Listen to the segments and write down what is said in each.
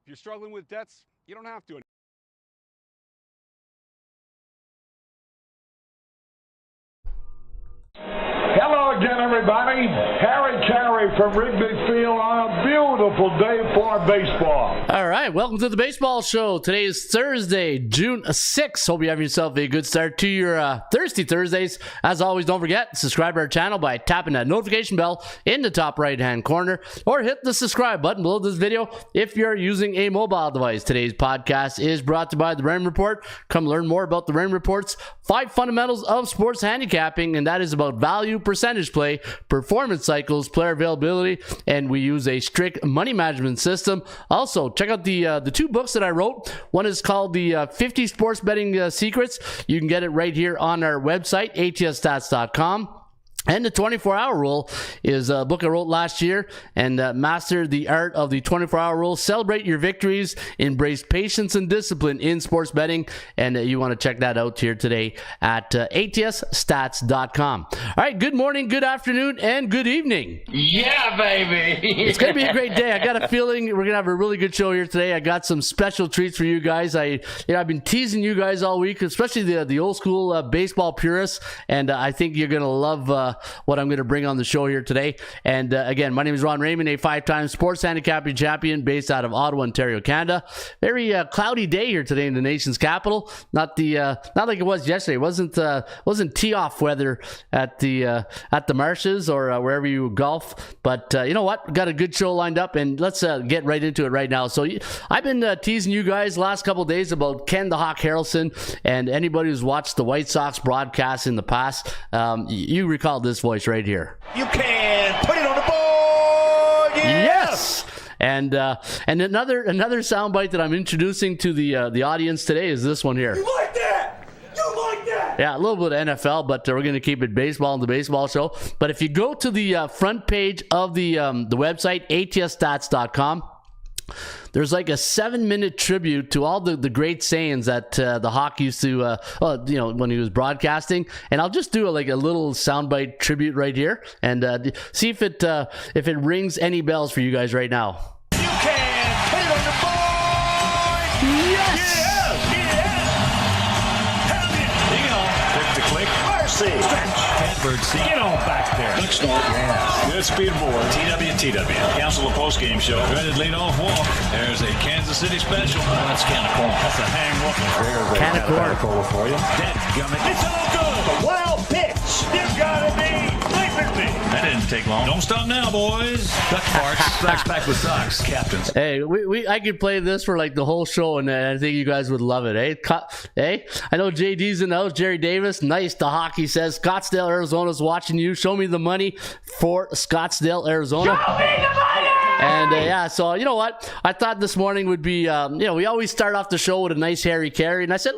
If you're struggling with debts, you don't have to. Hello again, everybody. Harry Carey from Wrigley Field on a beautiful day for baseball. All right, welcome to the Baseball Show. Today is Thursday, June 6th. Hope you have yourself a good start to your Thirsty Thursdays. As always, don't forget, subscribe to our channel by tapping that notification bell in the top right-hand corner, or hit the subscribe button below this video if you're using a mobile device. Today's podcast is brought to you by the Raymond Report. Come learn more about the Raymond Report's 5 fundamentals of sports handicapping, and that is about value, percentage play, performance cycles, player availability, and we use a strict money management system. Also, check out the 2 books that I wrote. One is called the 50 Sports Betting Secrets. You can get it right here on our website, atsstats.com. And the 24-hour rule is a book I wrote last year, and master the art of the 24-hour rule. Celebrate your victories, embrace patience and discipline in sports betting, and you want to check that out here today at atsstats.com. All right, good morning, good afternoon, and good evening. Yeah, baby. It's going to be a great day. I got a feeling we're going to have a really good show here today. I got some special treats for you guys. I've been teasing you guys all week, especially the old school baseball purists, and I think you're going to love what I'm going to bring on the show here today. And again, my name is Ron Raymond, a 5-time sports handicapping champion based out of Ottawa, Ontario, Canada. Very cloudy day here today in the nation's capital. Not like it was yesterday. It wasn't tee-off weather at the marshes or wherever you golf. But you know what? Got a good show lined up, and let's get right into it right now. So I've been teasing you guys last couple of days about Ken the Hawk Harrelson, and anybody who's watched the White Sox broadcast in the past, you recall this voice right here. You can put it on the board. Yes. And another soundbite that I'm introducing to the audience today is this one here. You like that? You like that? Yeah, a little bit of NFL, but we're going to keep it baseball in the Baseball Show. But if you go to the front page of the website, atsstats.com, there's like a 7-minute tribute to all the great sayings that the Hawk used to, when he was broadcasting. And I'll just do a little soundbite tribute right here, and see if it rings any bells for you guys right now. You can put it on the board. Yes. Hell yeah. Hang on. Click to click. Mercy. Stretch. Catbird seat. Get on back there. Good snort. Yes. Good speed board. TWTW. Cancel the post-game show. Dreaded leadoff walk. There's a Kansas City special. Well, that's kind of corn. That's a hang whooping. Can of corn. For you. Dead gummit. It's all good. A wild pitch. You gotta be sleeping me. That didn't take long. Don't stop now, boys. Duck parts. Strikes back with Sox. Captains. Hey, I could play this for like the whole show, and I think you guys would love it. Hey, I know JD's in the house. Jerry Davis, nice. The hockey says Scottsdale, Arizona's watching you. Show me the money for Scottsdale, Arizona. Show me the money. And so you know what? I thought this morning would be, we always start off the show with a nice Harry Carey, and I said,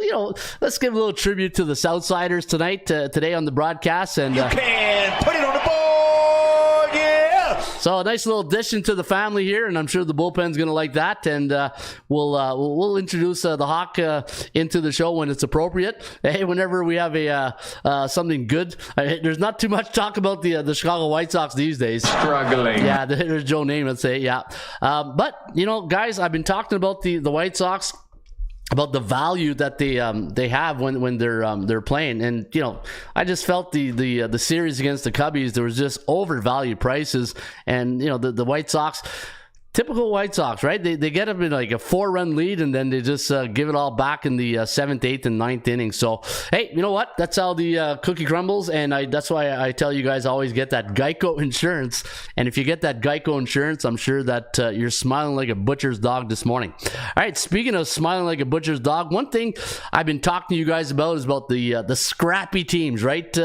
let's give a little tribute to the Southsiders today on the broadcast, and You can put it on the board. Yeah. so a nice little addition to the family here, and I'm sure the bullpen's going to like that. And we'll introduce the Hawk into the show when it's appropriate. Hey, whenever we have something good, there's not too much talk about the Chicago White Sox these days. Struggling. Yeah, there's Joe Namath say, yeah. But guys, I've been talking about the White Sox, about the value that they have when they're playing, and I just felt the series against the Cubbies, there was just overvalued prices, and the White Sox. Typical White Sox, right? They get up in like a 4-run lead, and then they just give it all back in the 7th, 8th, and 9th inning. So, hey, you know what? That's how the cookie crumbles, and that's why I tell you guys always get that Geico insurance. And if you get that Geico insurance, I'm sure that you're smiling like a butcher's dog this morning. All right, speaking of smiling like a butcher's dog, one thing I've been talking to you guys about is about the scrappy teams, right?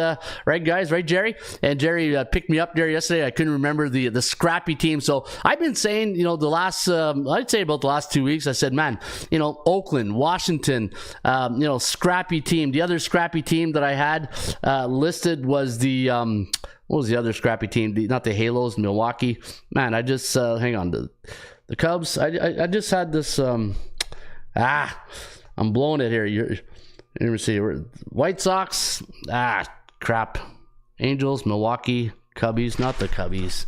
Right, guys? Right, Jerry? And Jerry picked me up there yesterday. I couldn't remember the scrappy team. So I've been saying, the last, I'd say about the last 2 weeks, I said, man, Oakland, Washington, scrappy team. The other scrappy team that I had listed was the, what was the other scrappy team? Not the Halos, Milwaukee. Man, I just, hang on, the Cubs. I just had this, I'm blowing it here. Let me see. White Sox, crap. Angels, Milwaukee, Cubbies, not the Cubbies.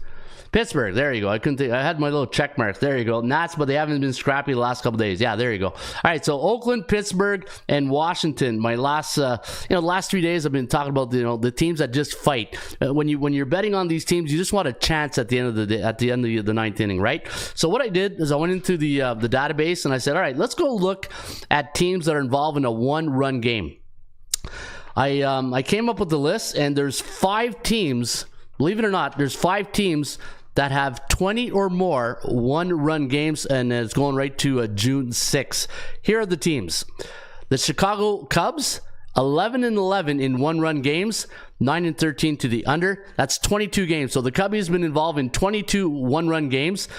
Pittsburgh. There you go. I couldn't think. I had my little check marks. There you go. Nats, but they haven't been scrappy the last couple days. Yeah, there you go. All right. So Oakland, Pittsburgh, and Washington. My last, last 3 days I've been talking about the teams that just fight. When you're betting on these teams, you just want a chance at the end of the day, at the end of the ninth inning, right? So what I did is I went into the database and I said, all right, let's go look at teams that are involved in a one-run game. I came up with the list, and there's 5 teams. Believe it or not, there's 5 teams that have 20 or more one-run games, and it's going right to June 6th. Here are the teams. The Chicago Cubs, 11-11 in one-run games, 9-13 to the under. That's 22 games. So the Cubbies have been involved in 22 one-run games.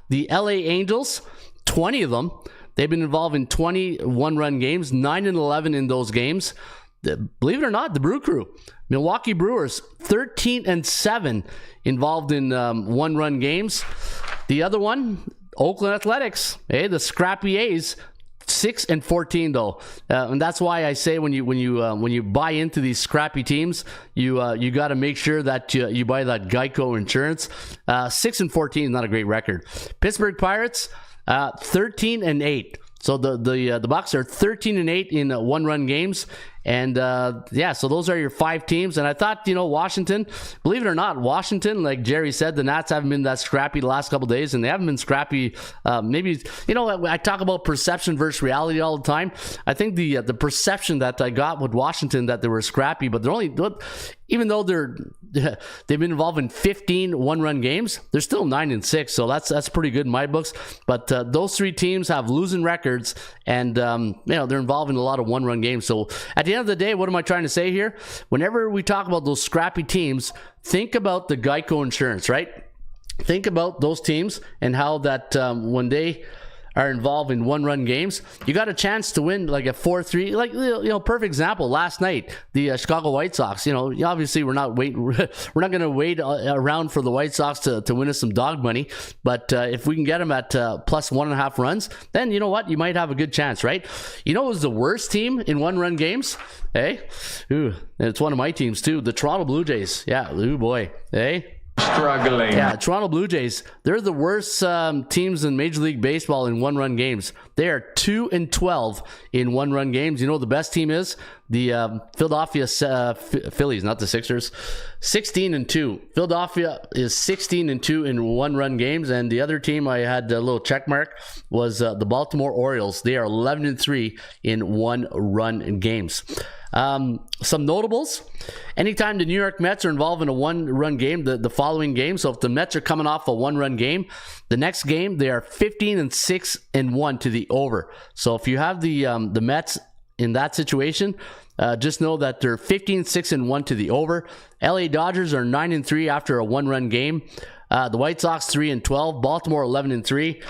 The LA Angels, 20 of them. They've been involved in 20 one-run games, 9-11 in those games. Believe it or not, the Brew Crew, Milwaukee Brewers, 13-7 involved in one-run games. The other one, Oakland Athletics, the Scrappy A's, 6-14 though, and that's why I say when you buy into these scrappy teams, you got to make sure that you buy that Geico insurance. 6-14 is not a great record. Pittsburgh Pirates, 13-8. So the Bucks are 13-8 in one-run games. And so those are your 5 teams. And I thought, Washington, believe it or not, Washington, like Jerry said, the Nats haven't been that scrappy the last couple of days, and they haven't been scrappy. Maybe, I talk about perception versus reality all the time. I think the perception that I got with Washington that they were scrappy, but they're only, even though they've been involved in 15 one-run games, they're still 9-6. So that's pretty good in my books. But those 3 teams have losing records, and they're involved in a lot of one-run games. So at the end of the day, what am I trying to say here? Whenever we talk about those scrappy teams, think about the Geico insurance, right? Think about those teams and how that when they are involved in one-run games, you got a chance to win like a 4-3. Like, perfect example. Last night, the Chicago White Sox. Obviously we're not going to wait around for the White Sox to win us some dog money. But if we can get them at plus 1.5 runs, then you know what? You might have a good chance, right? Who's the worst team in one-run games? Hey, it's one of my teams too. The Toronto Blue Jays. Yeah, boy. Hey. Struggling. Yeah, Toronto Blue Jays. They're the worst teams in Major League Baseball in one-run games. They are 2-12 in one-run games. You know what the best team is? The Philadelphia Phillies, not the Sixers. 16-2. Philadelphia is 16-2 in one-run games, and the other team I had a little check mark was the Baltimore Orioles. They are 11-3 in one-run games. Some notables. Anytime the New York Mets are involved in a one-run game, the following game, so if the Mets are coming off a one-run game, the next game they are 15-6-1 to the over. So if you have the Mets in that situation, just know that they're 15-6-1 to the over. LA Dodgers are 9-3 after a one-run game. The White Sox 3-12, Baltimore 11-3,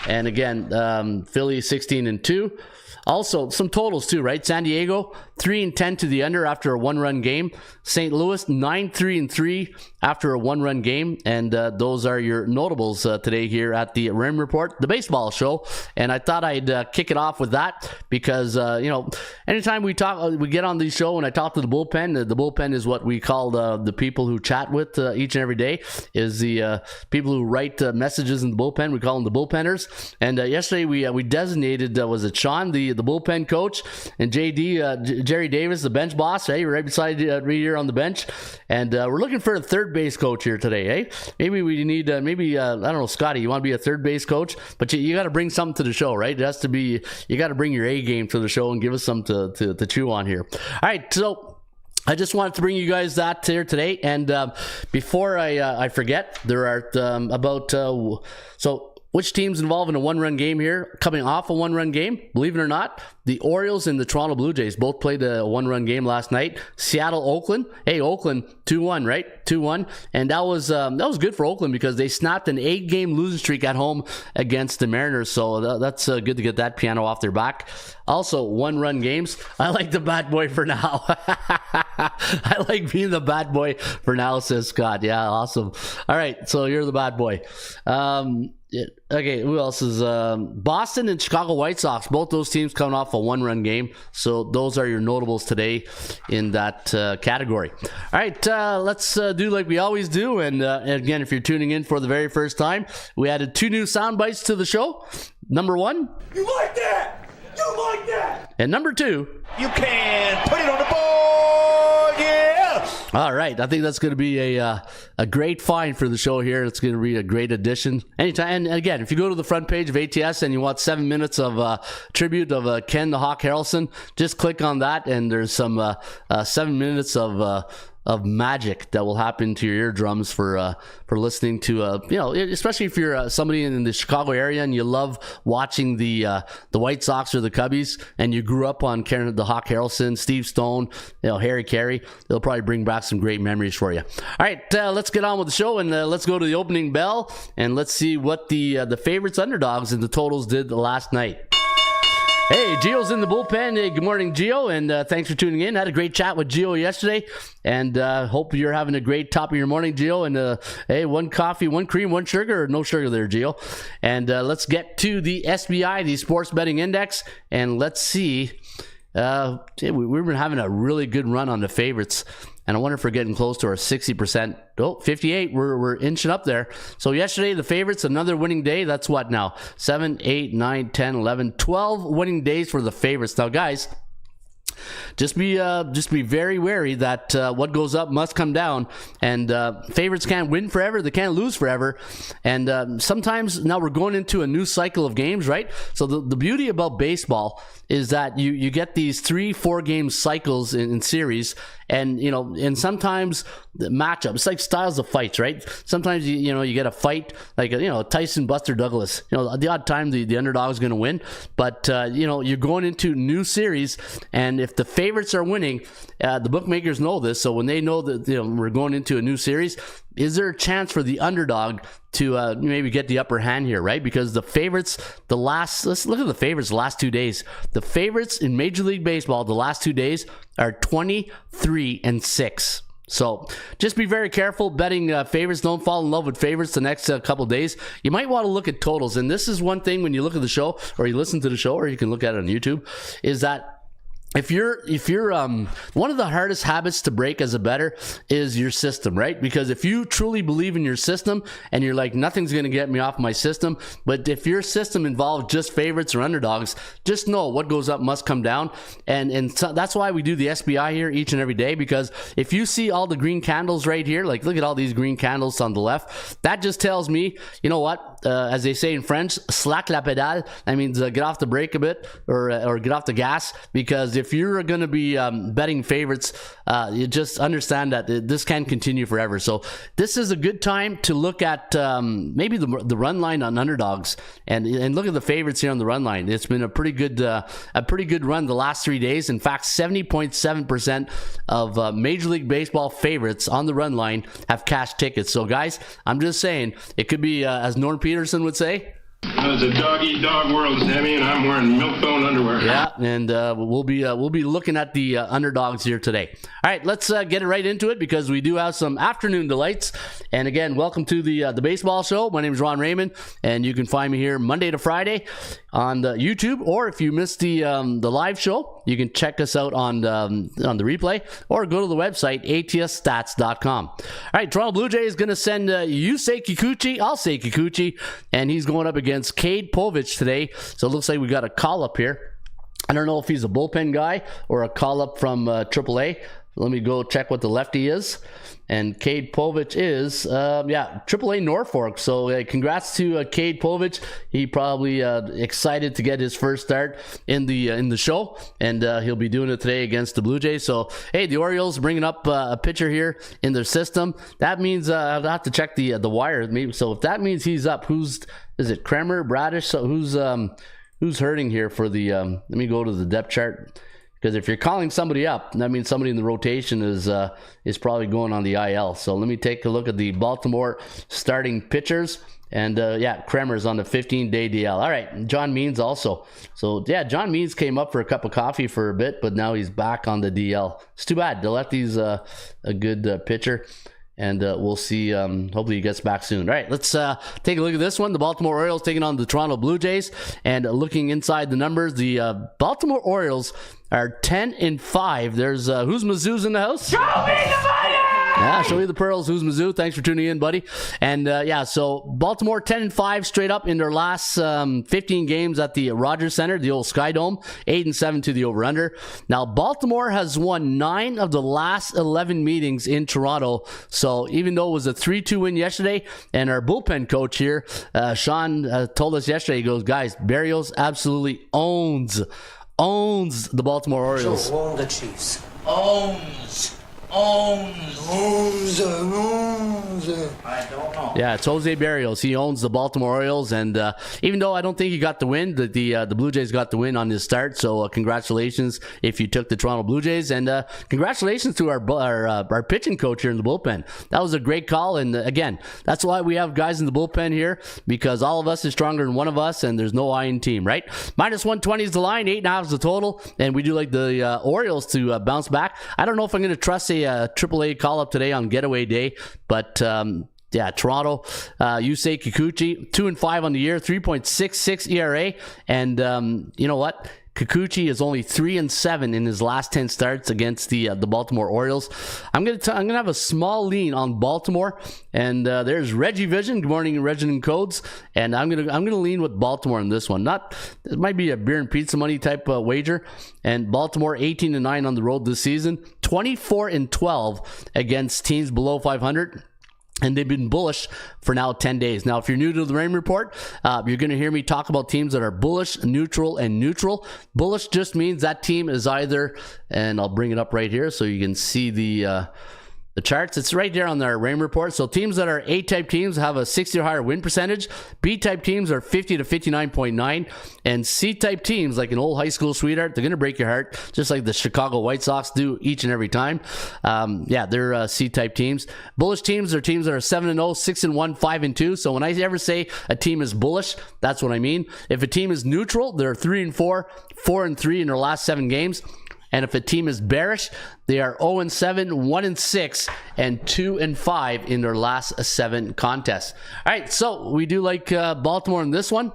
and again Philly 16-2. Also, some totals too, right? San Diego, 3-10 to the under after a one-run game. St. Louis, 9-3-3 after a one-run game. And those are your notables today here at the Rim Report, the baseball show. And I thought I'd kick it off with that because, anytime we get on the show and I talk to the bullpen is what we call the people who chat with each and every day, is the people who write messages in the bullpen. We call them the bullpenners. And yesterday we designated, was it Sean, the bullpen coach, and Jerry Davis, the bench boss, right beside right here on the bench. And we're looking for a third base coach here today, Maybe we need, I don't know, Scotty, you want to be a third base coach? But you got to bring something to the show, right? It has to be, you got to bring your A game to the show and give us something to chew on here. All right, so I just wanted to bring you guys that here today. And before I forget, there are which team's involved in a one-run game here? Coming off a one-run game, believe it or not, the Orioles and the Toronto Blue Jays both played a one-run game last night. Seattle, Oakland. Hey, Oakland, 2-1, right? 2-1. And that was good for Oakland because they snapped an 8-game losing streak at home against the Mariners. So that's good to get that piano off their back. Also, one-run games. I like the bad boy for now. I like being the bad boy for now, says Scott. Yeah, awesome. All right, so you're the bad boy. Okay, who else is Boston and Chicago White Sox? Both those teams coming off a 1-run game, so those are your notables today in that category. All right, let's do like we always do, and again, if you're tuning in for the very first time, we added 2 new sound bites to the show. Number 1, You like that? You like that? and number 2. You can put it on the board, yeah. All right, I think that's going to be a great find for the show here. It's going to be a great addition. Anytime, and again, if you go to the front page of ATS and you want 7 minutes of tribute of Ken the Hawk Harrelson, just click on that, and there's some 7 minutes of magic that will happen to your eardrums for listening to especially if you're somebody in the Chicago area and you love watching the White Sox or the Cubbies, and you grew up on Ken the Hawk Harrelson, Steve Stone, Harry Carey. They'll probably bring back some great memories for you. All right, let's get on with the show, and let's go to the opening bell, and let's see what the favorites, underdogs, and the totals did last night. Hey, Gio's in the bullpen. Hey, good morning, Gio, and thanks for tuning in. Had a great chat with Gio yesterday, and hope you're having a great top of your morning, Gio. And hey, 1 coffee, 1 cream, 1 sugar, or no sugar there, Gio. And let's get to the SBI, the Sports Betting Index, and let's see. We've been having a really good run on the favorites, and I wonder if we're getting close to our 60%. Oh, 58. We're inching up there. So yesterday, the favorites, another winning day. That's what now? 7, 8, 9, 10, 11, 12 winning days for the favorites. Now, guys, just be very wary that what goes up must come down, and favorites can't win forever, they can't lose forever, and sometimes now we're going into a new cycle of games, right? So the beauty about baseball is that you get these 3-4 game cycles in series, and and sometimes the matchup, it's like styles of fights, right? Sometimes you get a fight like Tyson Buster Douglas, the odd time the underdog is going to win, but you're going into new series, and if the favorites are winning, the bookmakers know this, so when they know that we're going into a new series, is there a chance for the underdog to maybe get the upper hand here, right? Because the favorites, let's look at the favorites the last 2 days. The favorites in Major League Baseball the last 2 days are 23-6. So just be very careful betting favorites. Don't fall in love with favorites the next couple days. You might want to look at totals. And this is one thing when you look at the show, or you listen to the show, or you can look at it on YouTube, is that if you're one of the hardest habits to break as a bettor is your system, right? Because if you truly believe in your system and you're like, nothing's going to get me off my system, but if your system involves just favorites or underdogs, just know what goes up must come down. And so that's why we do the SBI here each and every day, because if you see all the green candles right here, like look at all these green candles on the left, that just tells me, you know what? As they say in French, slack la pedale. That means get off the brake a bit, or get off the gas, because if you're going to be betting favorites, you just understand that this can't continue forever. So this is a good time to look at maybe the run line on underdogs, and look at the favorites here on the run line. It's been a pretty good run the last 3 days. In fact, 70.7% of Major League Baseball favorites on the run line have cashed tickets. So guys, I'm just saying, it could be as Norm Peterson would say, it's a dog-eat-dog world, Sammy, and I'm wearing milk-bone underwear. Yeah, and we'll be looking at the underdogs here today. All right, let's get it right into it, because we do have some afternoon delights. And again, welcome to the baseball show. My name is Ron Raymond, and you can find me here Monday to Friday on the YouTube, or if you missed the live show, you can check us out on the replay, or go to the website atsstats.com. All right, Toronto Blue Jays is going to send you say Kikuchi, I'll say Kikuchi, and he's going up against Cade Povich today. So it looks like we got a call up here. I don't know if he's a bullpen guy or a call up from AAA. Let me go check what the lefty is. And Cade Povich is, AAA Norfolk. So congrats to Cade Povich. He probably excited to get his first start in the show, and he'll be doing it today against the Blue Jays. So hey, the Orioles bringing up a pitcher here in their system. That means I'll have to check the wire. Maybe so. If that means he's up, is it Kremer, Bradish? So who's hurting here for the? Let me go to the depth chart. Because if you're calling somebody up, that means somebody in the rotation is probably going on the IL. So let me take a look at the Baltimore starting pitchers. And Kremer's on the 15-day DL. All right, John Means also. So yeah, John Means came up for a cup of coffee for a bit, but now he's back on the DL. It's too bad. The lefty's a good pitcher. And we'll see. Hopefully he gets back soon. All right, let's take a look at this one. The Baltimore Orioles taking on the Toronto Blue Jays. And looking inside the numbers, the Baltimore Orioles are 10-5. There's who's Mizzou's in the house? Show me the money! Yeah, show me the pearls. Who's Mizzou? Thanks for tuning in, buddy. And so Baltimore 10-5 straight up in their last 15 games at the Rogers Center, the old Sky Dome. 8-7 to the over/under. Now Baltimore has won 9 of the last 11 meetings in Toronto. So even though it was a 3-2 win yesterday, and our bullpen coach here, Sean, told us yesterday, he goes, guys, Berrios absolutely owns the Baltimore Orioles. So own the Chiefs. Owns. I don't know. Yeah, it's Jose Berrios. He owns the Baltimore Orioles, and even though I don't think he got the win, the Blue Jays got the win on his start. So congratulations if you took the Toronto Blue Jays, and congratulations to our pitching coach here in the bullpen. That was a great call, and again, that's why we have guys in the bullpen here, because all of us is stronger than one of us, and there's no I in team, right? -120 is the line, 8.5 is the total, and we do like the Orioles to bounce back. I don't know if I'm going to trust a AAA call-up today on getaway day, but Toronto, Yusei Kikuchi, 2-5 on the year, 3.66 ERA, and you know what? Kikuchi is only 3-7 in his last 10 starts against the Baltimore Orioles. I'm gonna have a small lean on Baltimore, and there's Reggie Vision. Good morning, Resident Codes, and I'm gonna lean with Baltimore in this one. It might be a beer and pizza money type wager. And Baltimore 18-9 on the road this season, 24-12 against teams below 500. And they've been bullish for now 10 days. Now, if you're new to the Rain Report, you're going to hear me talk about teams that are bullish, neutral, and neutral. Bullish just means that team is either, and I'll bring it up right here so you can see the charts. It's right there on their Rain Report. So teams that are A-type teams have a 60 or higher win percentage. B-type teams are 50 to 59.9. And C-type teams, like an old high school sweetheart, they're going to break your heart, just like the Chicago White Sox do each and every time. They're C-type teams. Bullish teams are teams that are 7-0, 6-1, 5-2. So when I ever say a team is bullish, that's what I mean. If a team is neutral, they're 3-4, 4-3 in their last 7 games. And if a team is bearish, they are 0-7, 1-6, and 2-5 in their last 7 contests. All right, so we do like Baltimore in this one.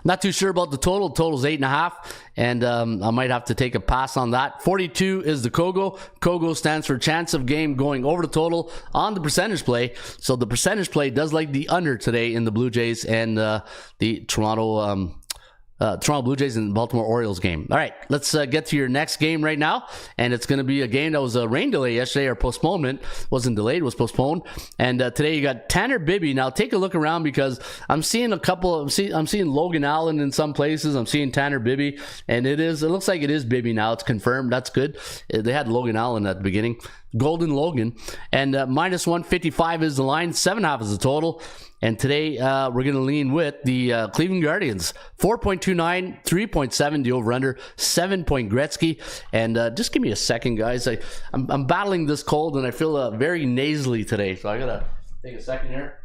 Not too sure about the total. The total's 8.5, and I might have to take a pass on that. 42 is the KOGO. KOGO stands for chance of game going over the total on the percentage play. So the percentage play does like the under today in the Blue Jays and the Toronto Blue Jays and Baltimore Orioles game. All right, let's get to your next game right now, and it's going to be a game that was a rain delay yesterday, or postponement. Wasn't delayed, was postponed. And today you got Tanner Bibby. Now take a look around, because I'm seeing I'm seeing Logan Allen in some places. I'm seeing Tanner Bibby, and it looks like it is Bibby now. It's confirmed. That's good. They had Logan Allen at the beginning. Golden Logan. And -155 is the line. 7.5 is the total. And today we're going to lean with the Cleveland Guardians. 4.29, 3.7 the over-under, 7-point Gretzky. And just give me a second, guys. I'm battling this cold, and I feel very nasally today. So I got to take a second here.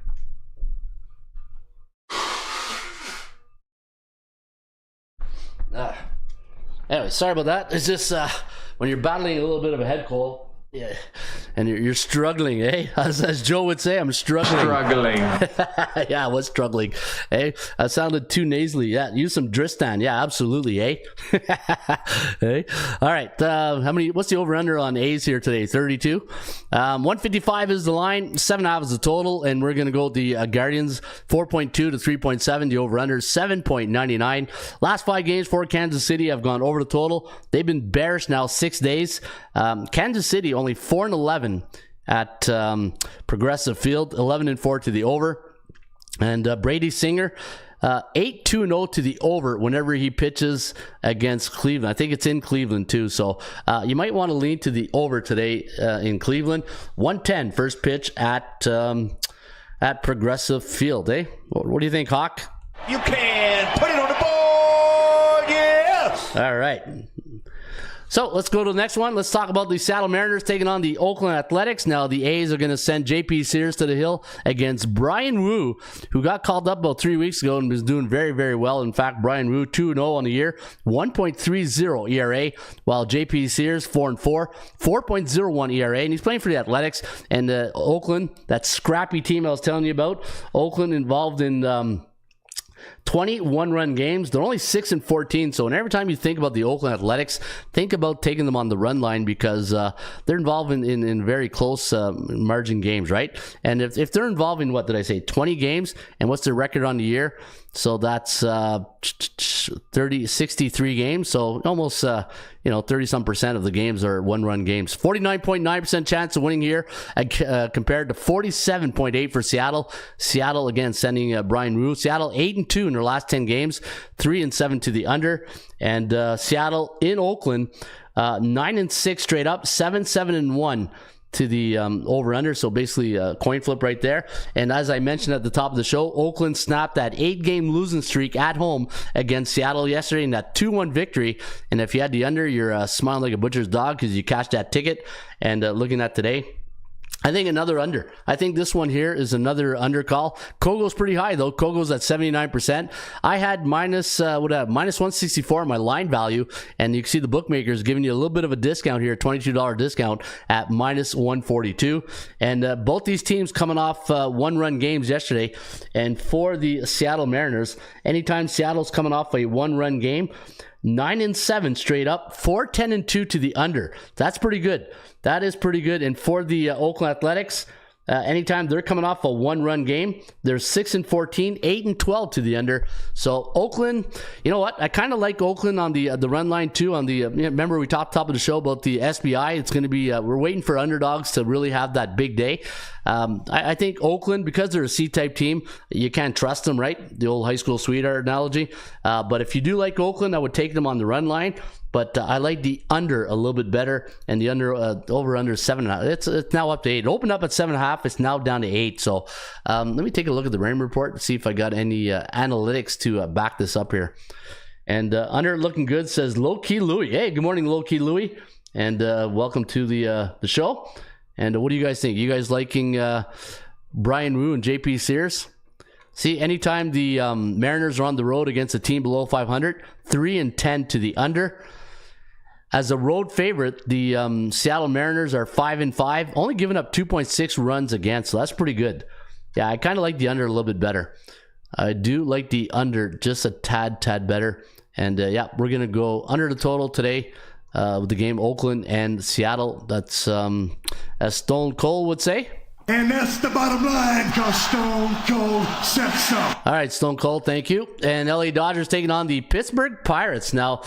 Anyway, sorry about that. It's just when you're battling a little bit of a head cold, yeah, and you're struggling, eh? As Joe would say, I'm struggling. Yeah, I was struggling. Hey, I sounded too nasally. Yeah, use some Dristan. Yeah, absolutely, eh? Hey, all right. What's the over/under on A's here today? 32. 155 is the line. 7.5 is the total, and we're gonna go with the Guardians. 4.2 to 3.7. The over/under 7.99. Last 5 games for Kansas City have gone over the total. They've been bearish now 6 days. Kansas City only 4-11 at Progressive Field, 11-4 to the over. And Brady Singer, 8-2-0 to the over whenever he pitches against Cleveland. I think it's in Cleveland too, so you might want to lean to the over today in Cleveland. 110 first pitch at Progressive Field, eh? What do you think, Hawk? You can put it on the board, yes! All right. So let's go to the next one. Let's talk about the Seattle Mariners taking on the Oakland Athletics. Now the A's are going to send JP Sears to the hill against Brian Wu, who got called up about 3 weeks ago and was doing very, very well. In fact, Brian Wu 2-0 on the year, 1.30 ERA, while JP Sears 4-4, 4.01 ERA, and he's playing for the Athletics. And Oakland, that scrappy team I was telling you about, Oakland involved in 20 one-run games. They're only 6-14, so every time you think about the Oakland Athletics, think about taking them on the run line because they're involved in very close margin games, right? And if they're involved in, what did I say, 20 games, and what's their record on the year? So that's 63 games, so almost 30-some% of the games are one-run games. 49.9% chance of winning here compared to 47.8% for Seattle. Seattle, again, sending Brian Wu. Seattle 8-2 in their last 10 games, 3-7 to the under. And Seattle in Oakland, 9-6 straight up, 7-1 to the over-under, so basically a coin flip right there. And as I mentioned at the top of the show, Oakland snapped that 8-game losing streak at home against Seattle yesterday in that 2-1 victory. And if you had the under, you're smiling like a butcher's dog because you cashed that ticket. And looking at today, I think another under. I think this one here is another under call. Kogo's pretty high though. Kogo's at 79%. I had minus 164 on my line value, and you can see the bookmakers giving you a little bit of a discount here, $22 discount at minus 142. And both these teams coming off one-run games yesterday. And for the Seattle Mariners, anytime Seattle's coming off a one-run game, 9-7 straight up, 4-10-2 to the under. That's pretty good. That is pretty good. And for the Oakland Athletics, anytime they're coming off a one-run game, they're 6-14, 8-12 to the under. So Oakland, you know what? I kind of like Oakland on the run line too. On the remember we talked top of the show about the SBI. It's going to be we're waiting for underdogs to really have that big day. I think Oakland, because they're a C-type team, you can't trust them, right? The old high school sweetheart analogy. But if you do like Oakland, I would take them on the run line. But I like the under a little bit better, and the over-under 7.5. It's now up to 8. It opened up at 7.5. It's now down to 8. So let me take a look at the rain report and see if I got any analytics to back this up here. And under looking good says Low Key Louie. Hey, good morning, Low Key Louie, and welcome to the show. And what do you guys think? You guys liking Brian Wu and JP Sears? See, anytime the Mariners are on the road against a team below 500, 3-10 to the under. As a road favorite, the Seattle Mariners are 5-5, only giving up 2.6 runs against, so that's pretty good. Yeah, I kind of like the under a little bit better. I do like the under just a tad better. And yeah, we're going to go under the total today with the game Oakland and Seattle. That's as Stone Cold would say. And that's the bottom line, because Stone Cold said so. All right, Stone Cold, thank you. And LA Dodgers taking on the Pittsburgh Pirates. Now,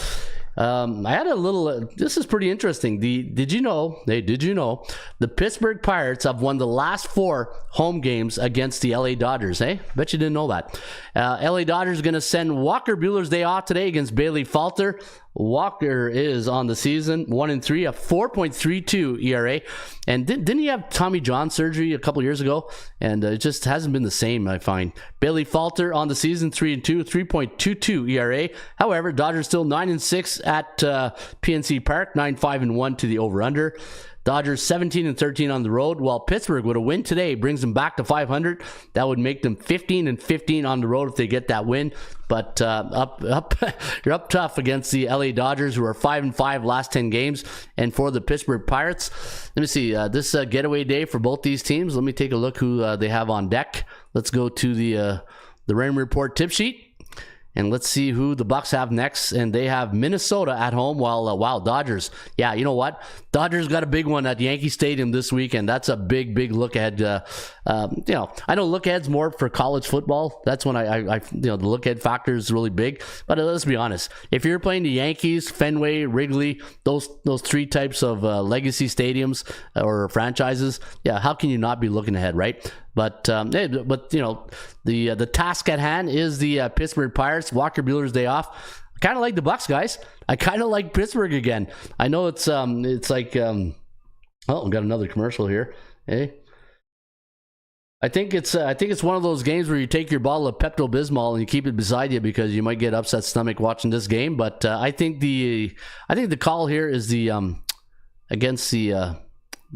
I had a little, this is pretty interesting. Did you know, the Pittsburgh Pirates have won the last 4 home games against the LA Dodgers, eh? Bet you didn't know that. LA Dodgers going to send Walker Buehler's day off today against Bailey Falter. Walker is on the season 1-3, a 4.32 ERA. And didn't he have Tommy John surgery a couple years ago? And it just hasn't been the same, I find. Bailey Falter on the season 3-2, 3.22 ERA. However, Dodgers still 9-6 at PNC Park, 9-5-1 to the over/under. Dodgers 17-13 on the road, while Pittsburgh with a win today brings them back to 500. That would make them 15-15 on the road if they get that win. But you're up tough against the LA Dodgers, who are 5-5 last 10 games. And for the Pittsburgh Pirates, let me see, this getaway day for both these teams. Let me take a look who they have on deck. Let's go to the rain report tip sheet. And let's see who the Bucks have next. And they have Minnesota at home, while, wow, Dodgers. Yeah, you know what? Dodgers got a big one at Yankee Stadium this weekend. That's a big look ahead. I know look ahead's more for college football. That's when I the look ahead factor is really big. But let's be honest. If you're playing the Yankees, Fenway, Wrigley, those 3 types of legacy stadiums or franchises, yeah, how can you not be looking ahead, right? But the task at hand is the Pittsburgh Pirates. Walker Buehler's day off. I kind of like the Bucks, guys. I kind of like Pittsburgh again. I know it's like we got another commercial here. Hey, I think it's one of those games where you take your bottle of Pepto-Bismol and you keep it beside you because you might get upset stomach watching this game. But I think the call here is the against the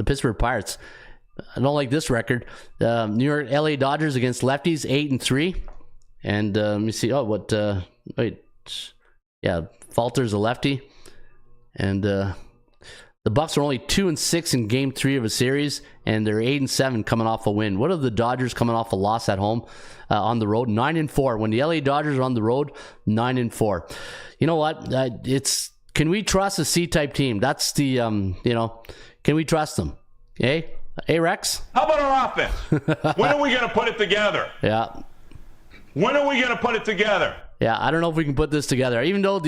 Pittsburgh Pirates. I don't like this record. New York, LA Dodgers against lefties, 8-3, and let me see. Falter's a lefty, and the Bucks are only 2-6 in Game 3 of a series, and they're 8-7 coming off a win. What are the Dodgers coming off a loss at home on the road? 9-4. When the LA Dodgers are on the road, 9-4. You know what? Can we trust a C-type team? That's the can we trust them? Hey, Rex. How about our offense? When are we going to put it together? Yeah. When are we going to put it together? Yeah, I don't know if we can put this together. Even though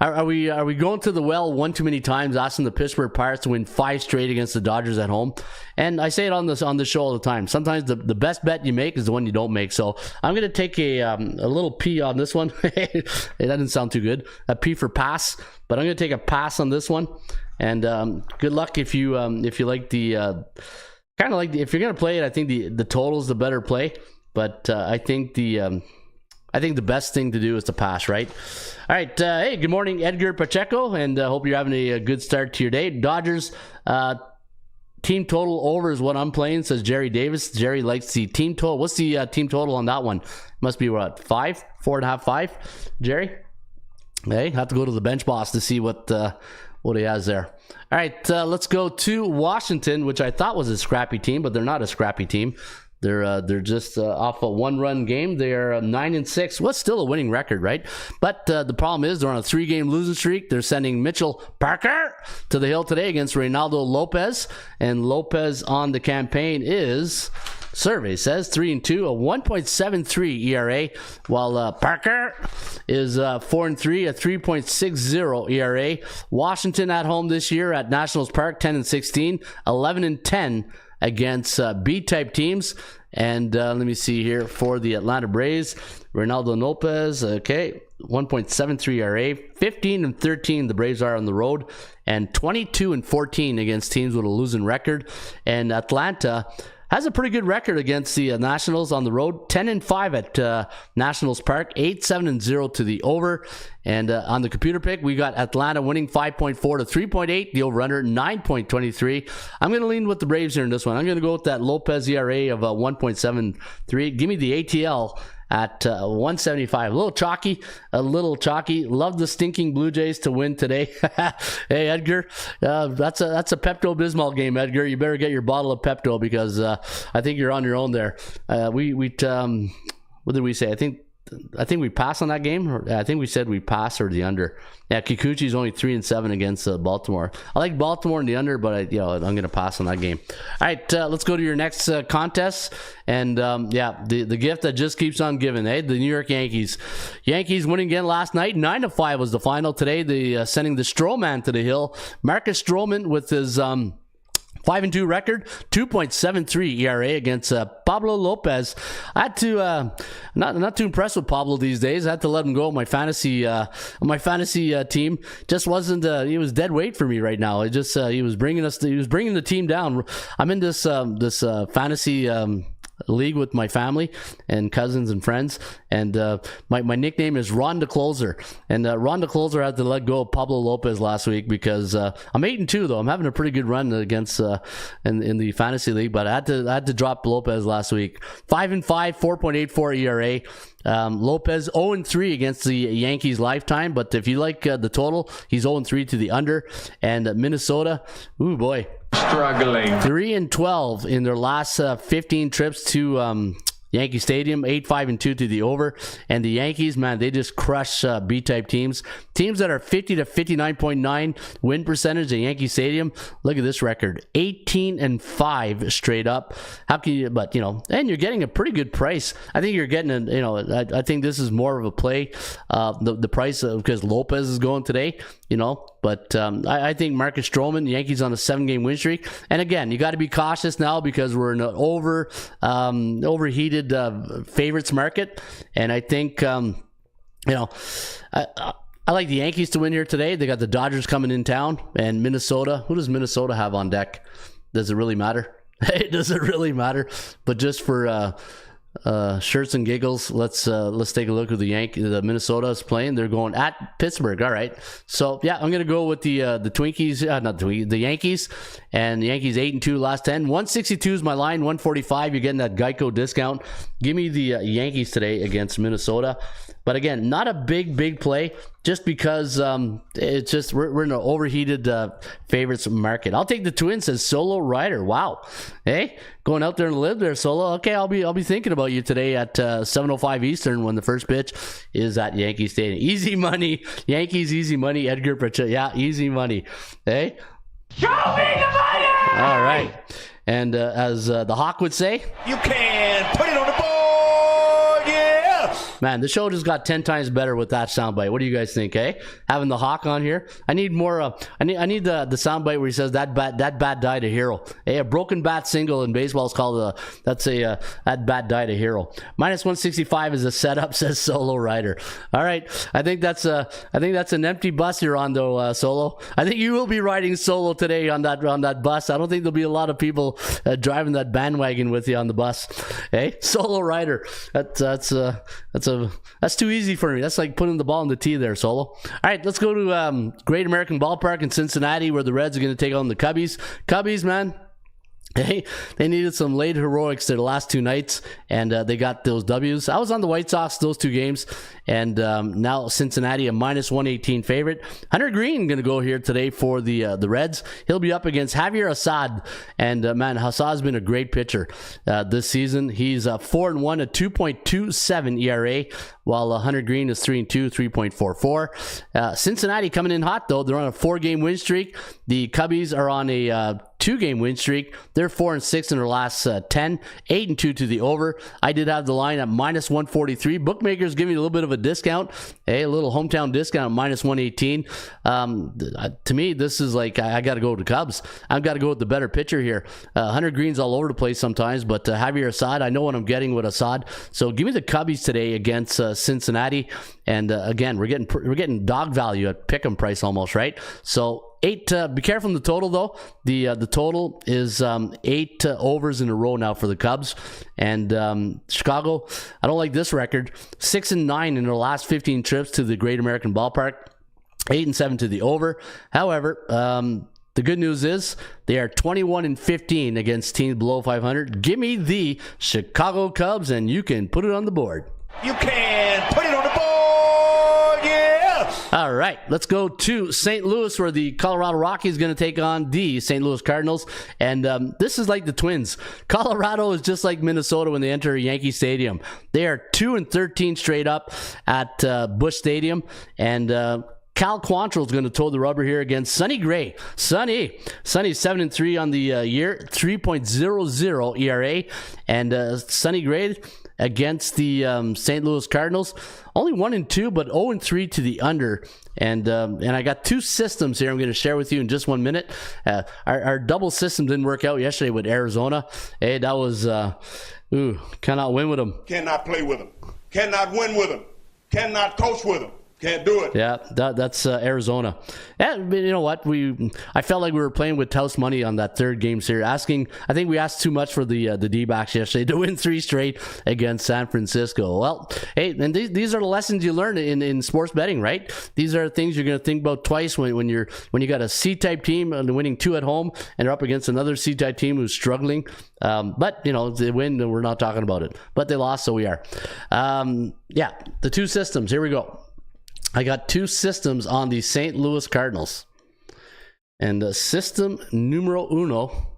are we going to the well one too many times, asking the Pittsburgh Pirates to win 5 straight against the Dodgers at home? And I say it on the show all the time. Sometimes the best bet you make is the one you don't make. So I'm going to take a little P on this one. It doesn't sound too good. A P for pass, but I'm going to take a pass on this one. And good luck if you like the kind of like if you're going to play it. I think the total is the better play, but I think the best thing to do is to pass, right? All right. Hey, good morning, Edgar Pacheco, and hope you're having a good start to your day. Dodgers team total over is what I'm playing, says Jerry Davis. Jerry likes the team total. What's the team total on that one? Must be what, 5? 4.5, 5? Jerry? Hey, have to go to the bench boss to see what he has there. All right, let's go to Washington, which I thought was a scrappy team, but they're not a scrappy team. They're just off a 1-run game. They're 9-6. What's still a winning record, right? But the problem is they're on a 3-game losing streak. They're sending Mitchell Parker to the hill today against Reynaldo Lopez, and Lopez on the campaign is, survey says, 3-2, a 1.73 ERA, while Parker is 4-3, a 3.60 ERA. Washington at home this year at Nationals Park, 10-16, 11-10. Against B-type teams. And let me see here for the Atlanta Braves. Reynaldo Lopez, okay, 1.73 ERA, 15-13 the Braves are on the road, and 22-14 against teams with a losing record. And Atlanta has a pretty good record against the Nationals on the road, 10-5 at Nationals Park, 8-7-0 to the over. And on the computer pick, we got Atlanta winning 5.4 to 3.8, the over-under 9.23. I'm going to lean with the Braves here in this one. I'm going to go with that Lopez ERA of 1.73. Give me the ATL at 175. A little chalky. Love the stinking Blue Jays to win today. Hey, Edgar, that's a Pepto-Bismol game, Edgar. You better get your bottle of Pepto because I think you're on your own there. What did we say? I think we passed on that game. I think we said we passed or the under. Yeah, Kikuchi's only 3-7 against Baltimore. I like Baltimore in the under, but I'm going to pass on that game. All right, let's go to your next contest. And the gift that just keeps on giving, the New York Yankees. Yankees winning again last night. 9-5 was the final today. They sending the Stroman to the hill. Marcus Stroman with his 5-2 record, 2.73 ERA against Pablo Lopez. I had to not too impressed with Pablo these days. I had to let him go. My fantasy team just wasn't. He was dead weight for me right now. It just he was bringing the team down. I'm in this fantasy league with my family and cousins and friends, and my nickname is Ron the Closer, and Ron the Closer had to let go of Pablo Lopez last week because I'm 8-2 though. I'm having a pretty good run against in the fantasy league, but I had to drop Lopez last week. 5-5, 4.84 ERA. Lopez 0-3 against the Yankees lifetime, but if you like the total, he's 0-3 to the under. And Minnesota, ooh boy, Struggling. 3-12 in their last 15 trips to Yankee Stadium, 8-5-2 to the over. And the Yankees, man, they just crush B-type teams that are 50 to 59.9 win percentage at Yankee Stadium. Look at this record, 18-5 straight up. How can you? But and you're getting a pretty good price. I think you're getting I think this is more of a play. The price because Lopez is going today. But I think Marcus Stroman, the Yankees on a 7-game win streak. And again, you got to be cautious now because we're in an overheated favorites market. And I think, I like the Yankees to win here today. They got the Dodgers coming in town and Minnesota. Who does Minnesota have on deck? Does it really matter? It doesn't really matter, but just for shirts and giggles, let's take a look at the Minnesota is playing. They're going at Pittsburgh. All right, so yeah, I'm gonna go with the Twinkies, the Yankees, and the Yankees 8-2 last 10. 162 is my line. 145, you're getting that Geico discount. Give me the Yankees today against Minnesota. But again, not a big play, just because it's just we're in an overheated favorites market. I'll take the Twins as solo rider. Wow, hey, going out there and live there solo. Okay, I'll be thinking about you today at 7:05 Eastern when the first pitch is at Yankee Stadium. Easy money, Yankees, easy money. Edgar Pritchett, yeah, easy money. Hey, Show me the money! all right. And as the Hawk would say, You can put it on the board, yeah! man, the show just got 10 times better with that soundbite. What do you guys think, eh? Having the Hawk on here, I need more. I need the soundbite where he says that bat died a hero. Hey, a broken bat single in baseball is called that bat died a hero. Minus 165 is a setup, says Solo Rider. All right, I think that's an empty bus you're on though, Solo. I think you will be riding solo today on that bus. I don't think there'll be a lot of people driving that bandwagon with you on the bus. Hey, Solo Rider. That's too easy for me. That's like putting the ball in the tee there, Solo. All right, let's go to Great American Ballpark in Cincinnati, where the Reds are going to take on the Cubbies. Cubbies, man. Hey, they needed some late heroics there the last two nights, and they got those W's. I was on the White Sox those two games, and now Cincinnati a minus 118 favorite. Hunter Green going to go here today for the Reds. He'll be up against Javier Assad, and man, Assad's been a great pitcher this season. He's 4-1, a 2.27 ERA, while Hunter Green is 3-2, 3.44. Cincinnati coming in hot though. They're on a 4-game win streak. The Cubbies are on a 2-game win streak. They're 4-6 in their last 10, 8-2 to the over. I did have the line at minus 143. Bookmakers give me a little bit of a discount, a little hometown discount, minus 118. To me, this is like I got to go with the Cubs. I've got to go with the better pitcher here. Hunter Green's all over the place sometimes, but Javier Assad, I know what I'm getting with Assad. So give me the Cubbies today against Cincinnati. And again, we're getting dog value at pick'em price almost, right? So 8. Be careful in the total though. The total is 8 overs in a row now for the Cubs. And Chicago, I don't like this record. 6-9 in their last 15 trips to the Great American Ballpark. 8-7 to the over. However, the good news is they are 21-15 against teams below 500. Give me the Chicago Cubs, and you can put it on the board. You can put it on the board, yeah! All right, let's go to St. Louis, where the Colorado Rockies is going to take on the St. Louis Cardinals. And this is like the Twins. Colorado is just like Minnesota when they enter Yankee Stadium. They are 2-13 straight up at Busch Stadium. And Cal Quantrill is going to toe the rubber here against Sonny Gray. Sonny's 7-3 on the year, 3.00 ERA. And Sonny Gray against the St. Louis Cardinals, only 1-2, but 0-3 to the under. And I got two systems here I'm going to share with you in just 1 minute. Our double system didn't work out yesterday with Arizona. Hey, that was, cannot win with them. Cannot play with them. Cannot win with them. Cannot coach with them. Can't do it. Yeah, that's Arizona. And you know what? I felt like we were playing with Taos money on that third game series. I think we asked too much for the D-backs yesterday to win 3 straight against San Francisco. Well, hey, and these are the lessons you learn in sports betting, right? These are things you're going to think about twice when you got a C-type team and winning 2 at home and they're up against another C-type team who's struggling. But they win, and we're not talking about it. But they lost, so we are. Yeah, the two systems. Here we go. I got 2 systems on the St. Louis Cardinals. And system numero uno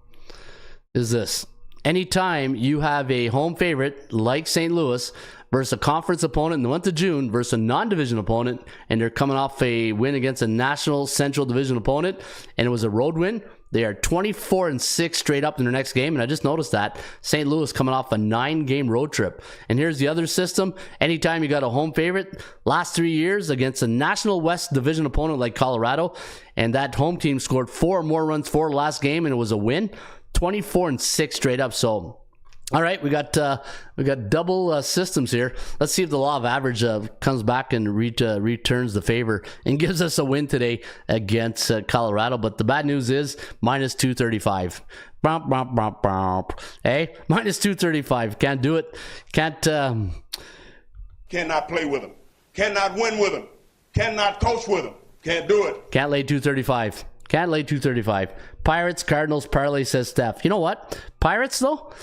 is this. Anytime you have a home favorite like St. Louis versus a conference opponent in the month of June versus a non-division opponent, and they're coming off a win against a national central division opponent, and it was a road win, they are 24-6 straight up in their next game. And I just noticed that St. Louis coming off a 9-game road trip. And here's the other system. Anytime you got a home favorite, last 3 years against a National West Division opponent like Colorado, and that home team scored 4 more runs for last game, and it was a win, 24-6 straight up. So All right, we got double systems here. Let's see if the law of average comes back and returns the favor and gives us a win today against Colorado. But the bad news is minus 235. Hey, minus 235. Can't do it. Cannot play with them. Cannot win with them. Cannot coach with them. Can't do it. Can't lay 235. Can't lay 235. Pirates, Cardinals, parlay, says Steph. You know what? Pirates, though?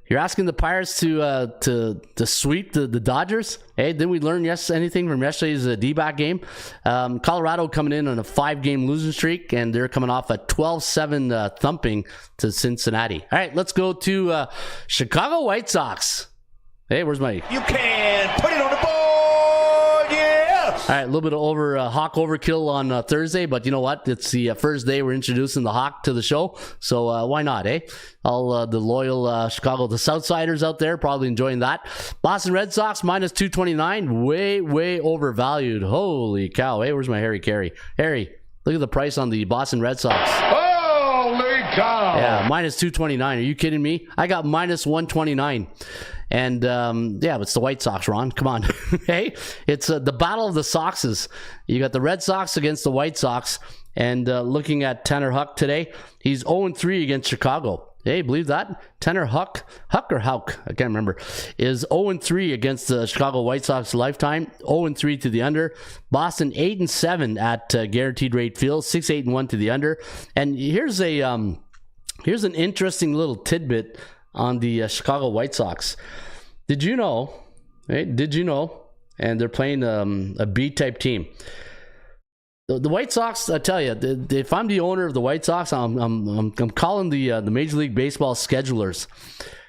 You're asking the Pirates to sweep the Dodgers? Hey, didn't we learn anything from yesterday's D-back game? Colorado coming in on a 5-game losing streak, and they're coming off a 12-7 thumping to Cincinnati. All right, let's go to Chicago White Sox. Hey, where's my... You can put it on the board, yeah! All right, a little bit of Hawk overkill on Thursday, but you know what? It's the first day we're introducing the Hawk to the show, so why not, eh? All the loyal Chicago, the Southsiders out there, probably enjoying that. Boston Red Sox, minus 229, way overvalued. Holy cow. Hey, where's my Harry Carey? Harry, look at the price on the Boston Red Sox. Holy cow! Yeah, minus 229. Are you kidding me? I got minus 129. And, it's the White Sox, Ron. Come on. Hey, it's the battle of the Soxes. You got the Red Sox against the White Sox. And looking at Tanner Huck today, he's 0-3 against Chicago. Hey, believe that? Tanner Huck or Houck, I can't remember, is 0-3 against the Chicago White Sox lifetime. 0-3 to the under. Boston 8-7 at guaranteed rate field. 6-8-1 to the under. And here's an interesting little tidbit on the Chicago White Sox. Did you know? Right? Did you know? And they're playing a B-type team. The White Sox, I tell you, if I'm the owner of the White Sox, I'm calling the Major League Baseball schedulers.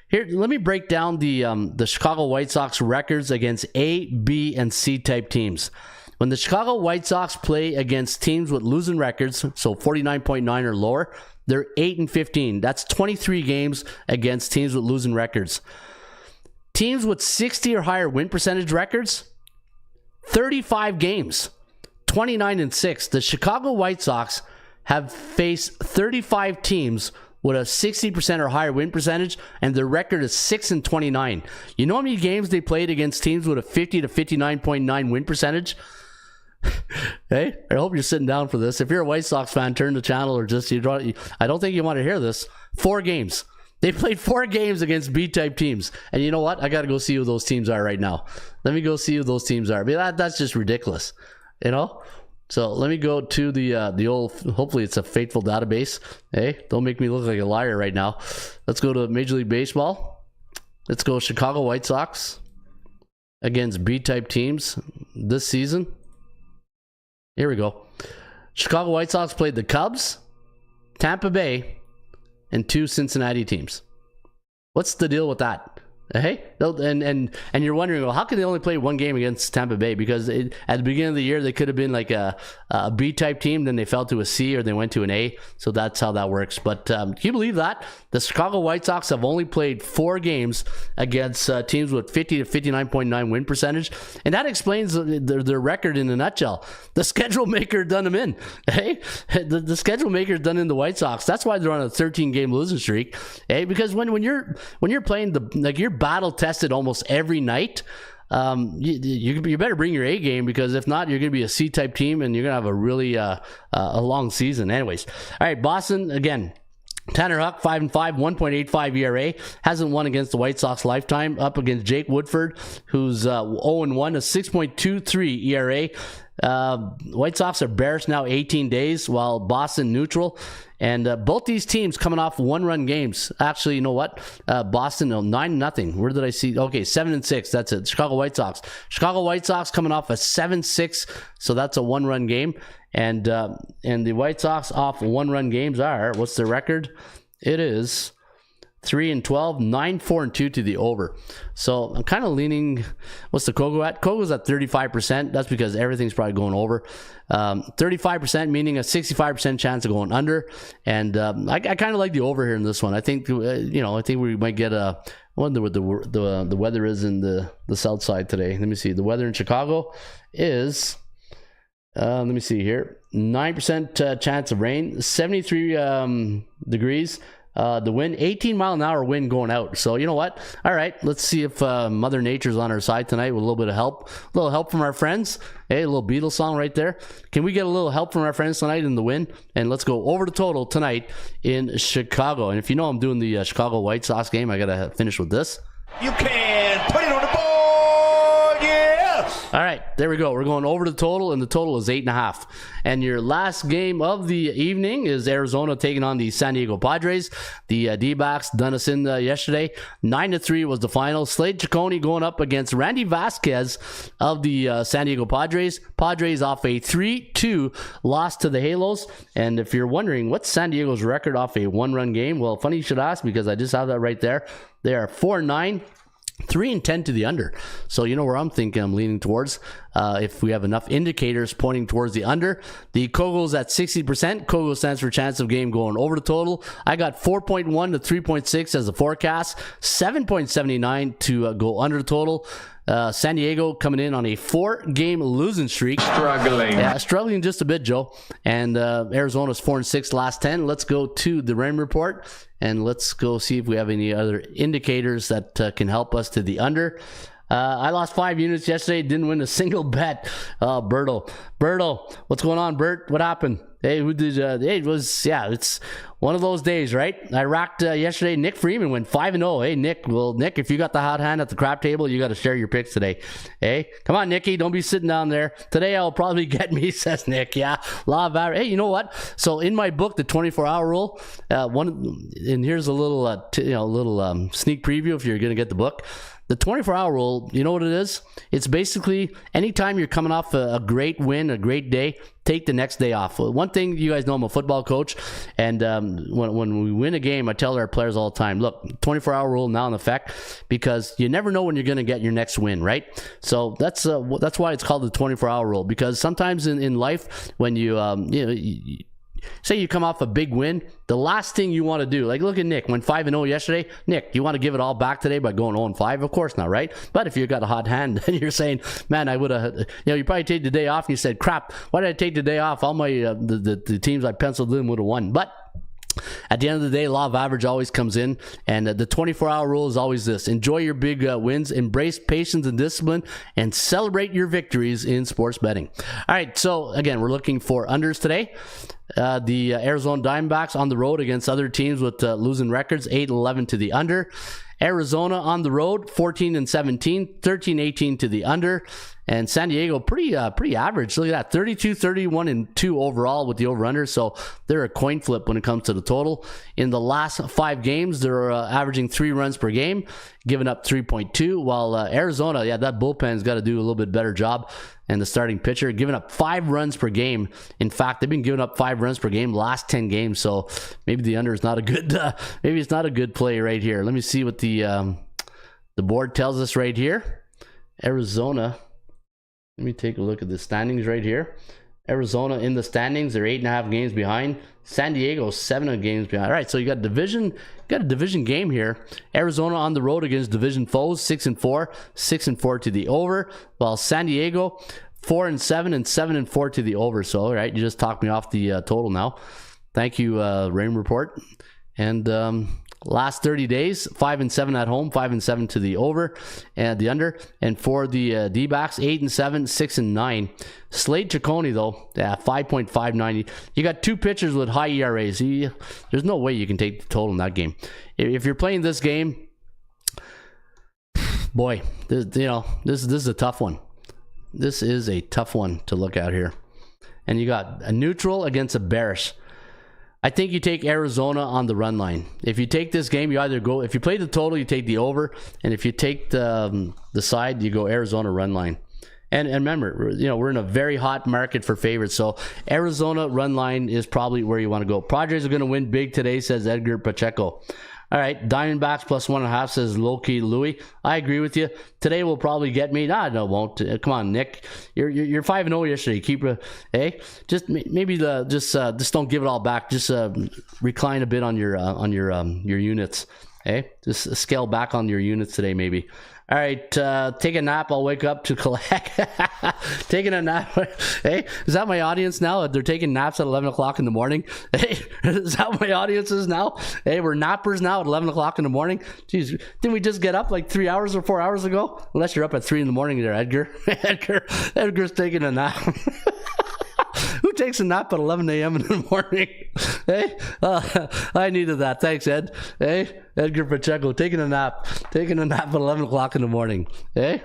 Here, let me break down the Chicago White Sox records against A, B, and C-type teams. When the Chicago White Sox play against teams with losing records, so 49.9 or lower, they're 8-15. That's 23 games against teams with losing records. Teams with 60 or higher win percentage records, 35 games, 29-6. The Chicago White Sox have faced 35 teams with a 60% or higher win percentage, and their record is 6-29. You know how many games they played against teams with a 50 to 59.9 win percentage? Hey, I hope you're sitting down for this. If you're a White Sox fan, turn the channel or just I don't think you want to hear this. 4 games. They played 4 games against B-type teams. And you know what? I got to go see who those teams are right now. Let me go see who those teams are. I mean, that's just ridiculous. You know? So let me go to the old, hopefully it's a faithful database. Hey, don't make me look like a liar right now. Let's go to Major League Baseball. Let's go Chicago White Sox against B-type teams this season. Here we go. Chicago White Sox played the Cubs, Tampa Bay, and 2 Cincinnati teams. What's the deal with that? Hey, and you're wondering, well, how can they only play 1 game against Tampa Bay? Because at the beginning of the year, they could have been like a B-type team, then they fell to a C or they went to an A. So that's how that works. But can you believe that? The Chicago White Sox have only played 4 games against teams with 50 to 59.9 win percentage. And that explains their record in a nutshell. The schedule maker done them in. Hey, the schedule maker done in the White Sox. That's why they're on a 13-game losing streak. Hey, because when you're playing you're battle tested almost every night, you better bring your A game, because if not, you're going to be a C-type team and you're going to have a really a long season. Anyways, all right, Boston again. Tanner Huck 5-5, 1.85 ERA, hasn't won against the White Sox lifetime. Up against Jake Woodford, who's 0-1, a 6.23 ERA. White Sox are bearish now 18 days, while Boston neutral. And both these teams coming off 1-run games. Actually, you know what? Boston, 9-0. Where did I see? Okay, 7-6. That's it. Chicago White Sox. Chicago White Sox coming off a 7-6. So that's a 1-run game. And the White Sox off 1-run games are, what's their record? It is 3-12, 9-4-2 to the over. So I'm kind of leaning. What's the Kogo at? Kogo's at 35%. That's because everything's probably going over. 35%, meaning a 65% chance of going under. And I kind of like the over here in this one. I think I think we might get a. I wonder what the weather is in the south side today. Let me see. The weather in Chicago is. Let me see here. 9% chance of rain. 73 degrees. The wind, 18-mile-an-hour wind going out. So you know what? All right, let's see if Mother Nature's on our side tonight with a little bit of help. A little help from our friends. Hey, a little Beatles song right there. Can we get a little help from our friends tonight in the wind? And let's go over the total tonight in Chicago. And if you know I'm doing the Chicago White Sox game, I got to finish with this. You can put it on the board, yes! All right, there we go. We're going over the total, and the total is 8.5. And your last game of the evening is Arizona taking on the San Diego Padres. The D-backs done us in yesterday. 9-3 was the final. Slade Ciccone going up against Randy Vasquez of the San Diego Padres. Padres off a 3-2 loss to the Halos. And if you're wondering, what's San Diego's record off a one-run game? Well, funny you should ask, because I just have that right there. They are 4-9. 3-10 to the under. So you know where I'm thinking I'm leaning towards. If we have enough indicators pointing towards the under. The Kogo's at 60%. Kogo stands for chance of game going over the total. I got 4.1 to 3.6 as a forecast. 7.79 to go under the total. San Diego coming in on a 4-game losing streak. Struggling just a bit, Joe. And Arizona's 4-6 last 10. Let's go to the rain report, and let's go see if we have any other indicators that can help us to the under. I lost 5 units yesterday. Didn't win a single bet. Berto, what's going on, Bert? What happened? Hey, who did? It's one of those days, right? I racked yesterday. Nick Freeman went 5-0. Hey, Nick, if you got the hot hand at the crap table, you got to share your picks today. Hey, come on, Nicky, don't be sitting down there. Today I'll probably get me, says Nick. Yeah, law of average. Hey, you know what? So in my book, the 24-hour rule, and here's a little, sneak preview if you're gonna get the book. The 24-hour rule, you know what it is? It's basically anytime you're coming off a great win, a great day, take the next day off. One thing, you guys know I'm a football coach, and when we win a game, I tell our players all the time, look, 24-hour rule now in effect, because you never know when you're going to get your next win, right? So that's why it's called the 24-hour rule, because sometimes in life, when you say you come off a big win, the last thing you want to do, like look at Nick, went 5-0 yesterday. Nick, you want to give it all back today by going 0-5? Of course not, right? But if you got a hot hand and you're saying, man, I would have, you probably take the day off, and you said, crap, why did I take the day off? All my the teams I penciled in would have won. But at the end of the day, law of average always comes in, and the 24-hour rule is always this: enjoy your big wins, embrace patience and discipline, and celebrate your victories in sports betting. All right, so again, we're looking for unders today. The Arizona Diamondbacks on the road against other teams with losing records, 8-11 to the under. Arizona on the road, 14-17, 13-18 to the under. And San Diego, pretty average. Look at that, 32, 31, and 2 overall with the over-under. So they're a coin flip when it comes to the total. In the last 5 games, they're averaging 3 runs per game, giving up 3.2. While Arizona, that bullpen's got to do a little bit better job. And the starting pitcher giving up 5 runs per game. In fact, they've been giving up 5 runs per game last 10 games. So maybe the under is not a good. Maybe it's not a good play right here. Let me see what the board tells us right here. Arizona. Let me take a look at the standings right here. Arizona in the standings, they're 8.5 games behind. San Diego 7 games behind. All right, so you got a division game here. Arizona on the road against division foes, 6-4, 6-4 to the over. While San Diego 4-7 and 7-4 to the over. So all right, you just talked me off the total now. Thank you, Rain Report. And last 30 days, 5-7 at home, 5-7 to the over and the under. And for the D-backs, 8-7, 6-9. Slade Ciccone, though, 5.59. You got 2 pitchers with high ERAs. There's no way you can take the total in that game. If you're playing this game, boy, this is a tough one. This is a tough one to look at here. And you got a neutral against a bearish. I think you take Arizona on the run line. If you take this game, you either go, if you play the total, you take the over, and if you take the side, you go Arizona run line. And remember, we're in a very hot market for favorites, so Arizona run line is probably where you want to go. Padres are going to win big today, says Edgar Pacheco. All right, Diamondbacks plus 1.5, says Loki Louie. I agree with you. Today will probably get me. No, it won't. Come on, Nick. You're 5-0 yesterday. Keep just maybe just don't give it all back. Just recline a bit on your units. Hey, just scale back on your units today, maybe. All right, take a nap. I'll wake up to collect. Taking a nap. Hey, is that my audience now? They're taking naps at 11 o'clock in the morning. Hey, is that what my audience is now? Hey, we're nappers now at 11 o'clock in the morning. Jeez, didn't we just get up like 3 hours or 4 hours ago? Unless you're up at 3 in the morning there, Edgar. Edgar's taking a nap. Who takes a nap at 11 a.m. in the morning? Hey, I needed that. Thanks, Ed. Hey, Edgar Pacheco taking a nap at 11 o'clock in the morning. Hey.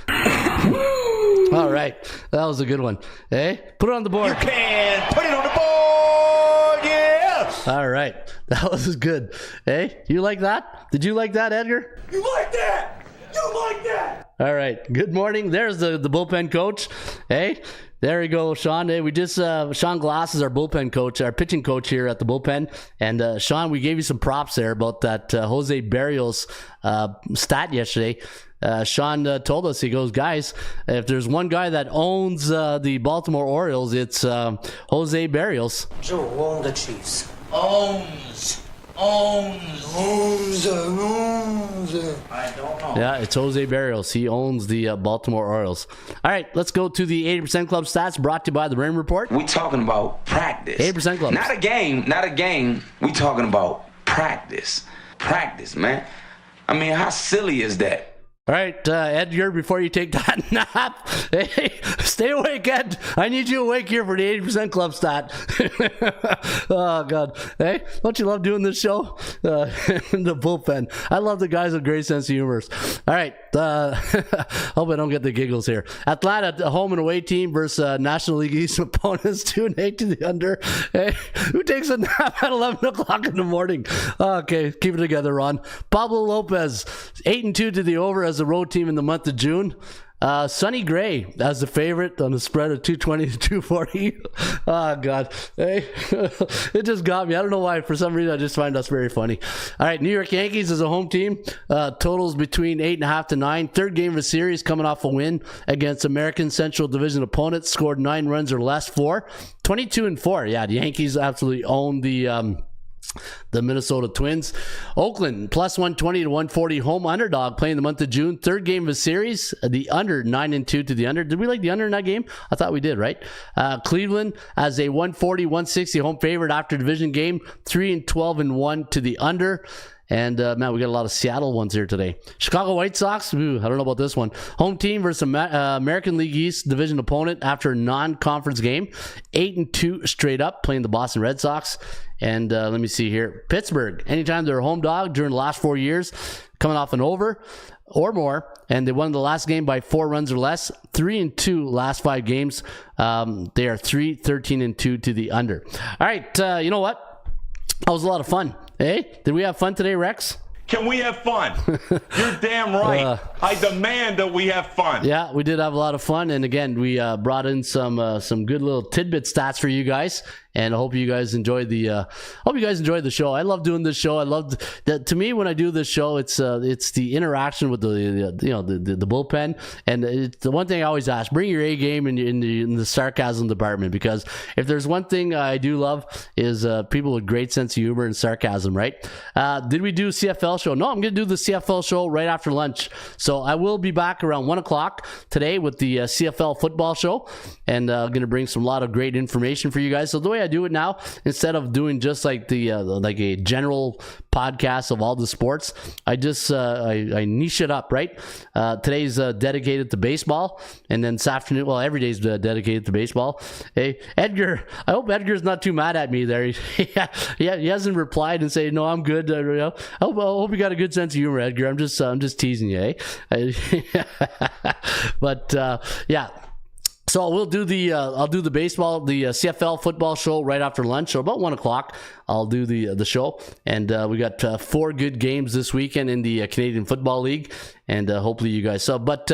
All right, that was a good one. Hey, put it on the board. You can put it on the board. Yeah. All right, that was good. Hey, you like that? Did you like that, Edgar? You like that? You like that? All right. Good morning. There's the bullpen coach. Hey. There you go, Sean. Hey, we just Sean Glass is our bullpen coach, our pitching coach here at the bullpen. And Sean, we gave you some props there about that Jose Barrios stat yesterday. Sean told us, he goes, guys, if there's one guy that owns the Baltimore Orioles, it's Jose Barrios. Joe owned the Chiefs. Owns. I don't know. Yeah, it's Jose Barrios. He owns the Baltimore Orioles. All right, let's go to the 80% Club stats brought to you by the Raymond Report. We talking about practice. 80% Club. Not a game. We talking about practice. Practice, man. I mean, how silly is that? All right, Edgar, before you take that nap, hey, stay awake, Ed. I need you awake here for the 80% Club stat. Oh, God. Hey, don't you love doing this show? In the bullpen. I love the guys with great sense of humor. All right, hope I don't get the giggles here. Atlanta, a home and away team versus National League East opponents, 2-8 to the under. Hey, who takes a nap at 11 o'clock in the morning? Okay, keep it together, Ron. Pablo Lopez, 8-2 to the over as a road team in the month of June. Sonny Gray as the favorite on the spread of 220 to 240. Oh, God. Hey, it just got me. I don't know why. For some reason, I just find us very funny. All right, New York Yankees as a home team. Totals between 8.5 to 9. Third game of the series, coming off a win against American Central Division opponents. Scored 9 runs or less for 22-4. Yeah, the Yankees absolutely own the Minnesota Twins. Oakland plus 120 to 140 home underdog playing the month of June. Third game of the series, the under 9-2 to the under. Did we like the under in that game? I thought we did, right? Cleveland as a 140-160 home favorite after division game. 3-12-1 to the under. And, man, we got a lot of Seattle ones here today. Chicago White Sox, I don't know about this one. Home team versus American League East division opponent after a non-conference game. 8-2 straight up, playing the Boston Red Sox. And let me see here. Pittsburgh, anytime they're a home dog during the last 4 years, coming off an over or more, and they won the last game by 4 runs or less. 3-2 last 5 games. They are 3-13-2 to the under. All right, you know what? That was a lot of fun. Hey, did we have fun today, Rex? Can we have fun? You're damn right. I demand that we have fun. Yeah, we did have a lot of fun, and again, we brought in some good little tidbit stats for you guys. And I hope you guys enjoyed the show. I love doing this show. I love that. To me, when I do this show, it's the interaction with the bullpen. And it's the one thing I always ask: bring your A game in the sarcasm department, because if there's one thing I do love is people with great sense of humor and sarcasm. Right? Did we do CFL show? No, I'm going to do the CFL show right after lunch. So I will be back around 1 o'clock today with the CFL football show, and I'm going to bring some lot of great information for you guys. So the way I do it now, instead of doing just like the like a general podcast of all the sports, I just I niche it up. Right, today's dedicated to baseball, and then this afternoon, well, every day's dedicated to baseball. Hey, Edgar, I hope Edgar's not too mad at me there. He hasn't replied and say no, I'm good. I hope you got a good sense of humor, Edgar. I'm just teasing you, eh? But yeah. So we'll do I'll do the baseball, the CFL football show right after lunch. So about 1 o'clock, I'll do the show. And we got 4 good games this weekend in the Canadian Football League. And hopefully you guys saw. But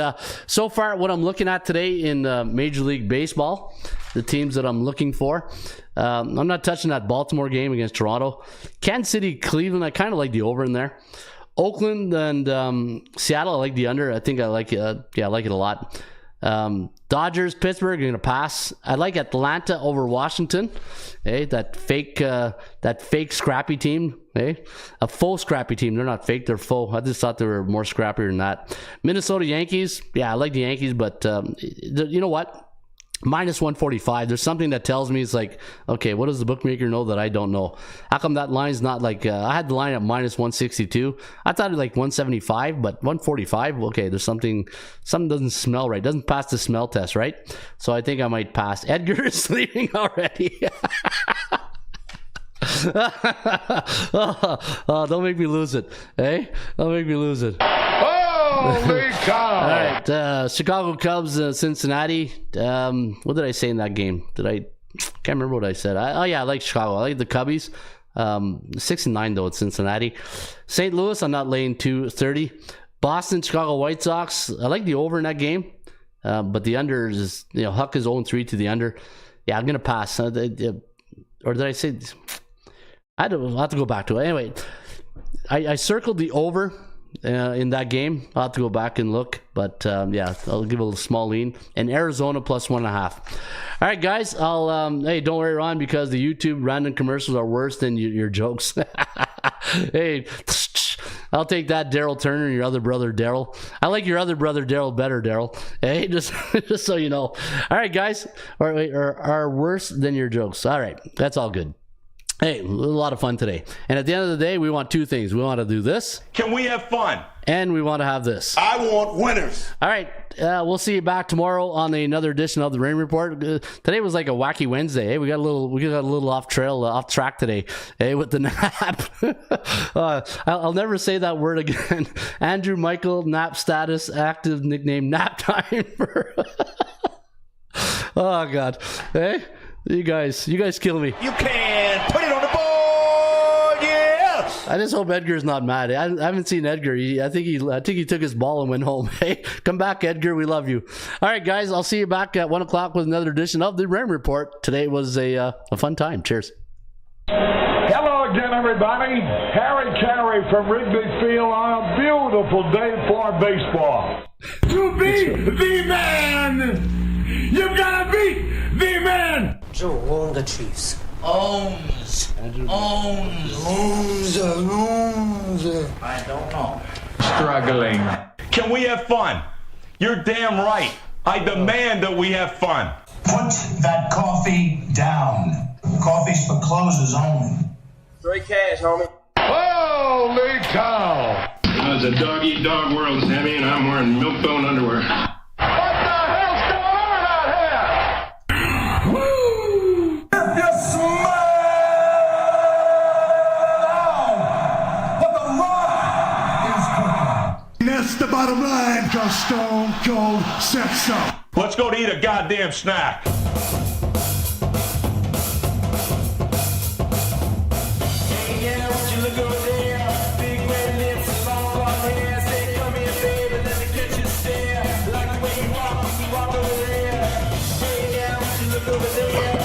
so far, what I'm looking at today in Major League Baseball, the teams that I'm looking for, I'm not touching that Baltimore game against Toronto. Kansas City, Cleveland, I kind of like the over in there. Oakland and Seattle, I like the under. I think I like it. I like it a lot. Dodgers, Pittsburgh, going to pass. I like Atlanta over Washington. Hey, that fake scrappy team. Hey, a faux scrappy team. They're not fake, they're faux. I just thought they were more scrappier than that. Minnesota Yankees. Yeah, I like the Yankees, but you know what? Minus 145. There's something that tells me it's like, okay, what does the bookmaker know that I don't know? How come that line's not like, I had the line at minus 162. I thought it like 175, but 145. Okay, there's something doesn't smell right. Doesn't pass the smell test, right? So I think I might pass. Edgar is sleeping already. Don't make me lose it. Hey, don't make me lose it. Holy cow! All right, Chicago Cubs, Cincinnati. What did I say in that game? Can't remember what I said. I like Chicago. I like the Cubbies. 6-9 though at Cincinnati. St. Louis, I'm not laying 230. Boston, Chicago White Sox. I like the over in that game, but the under is, Huck is 0-3 to the under. Yeah, I'm gonna pass. Or did I say? I'll have to go back to it. Anyway, I circled the over in that game. I'll have to go back and look, but yeah, I'll give a little small lean. And Arizona plus 1.5. All right, guys. Hey, don't worry, Ron, because the YouTube random commercials are worse than your jokes. Hey, I'll take that, Daryl Turner, and your other brother Daryl. I like your other brother Daryl better, Daryl. Hey, just so you know. All right, guys, are worse than your jokes. All right, that's all good. Hey, a lot of fun today. And at the end of the day, we want two things. We want to do this. Can we have fun? And we want to have this. I want winners. All right. We'll see you back tomorrow on another edition of the Rain Report. Today was like a wacky Wednesday. Hey, we got a little off track today. Hey, with the nap. I'll never say that word again. Andrew Michael, nap status, active nickname, nap time. Oh God. Hey. You guys kill me. You can put it on the board, yeah. I just hope Edgar's not mad. I haven't seen Edgar. I think he took his ball and went home. Hey, come back, Edgar. We love you. All right, guys. I'll see you back at 1:00 with another edition of the Rain Report. Today was a fun time. Cheers. Hello again, everybody. Harry Carey from Wrigley Field on a beautiful day for baseball. To be the man, you've got to beat the man. Joe owned the Chiefs. Owns. I don't know. Struggling. Can we have fun? You're damn right. I demand that we have fun. Put that coffee down. Coffee's for closers only. Straight cash, homie. Holy cow! It's a dog-eat-dog world, Sammy, and I'm wearing milk-bone underwear. What the hell's going on out here? Woo! If you smell what the Rock is cooking. And that's the bottom line, cause Stone Cold said so. Let's go to eat a goddamn snack. Over there.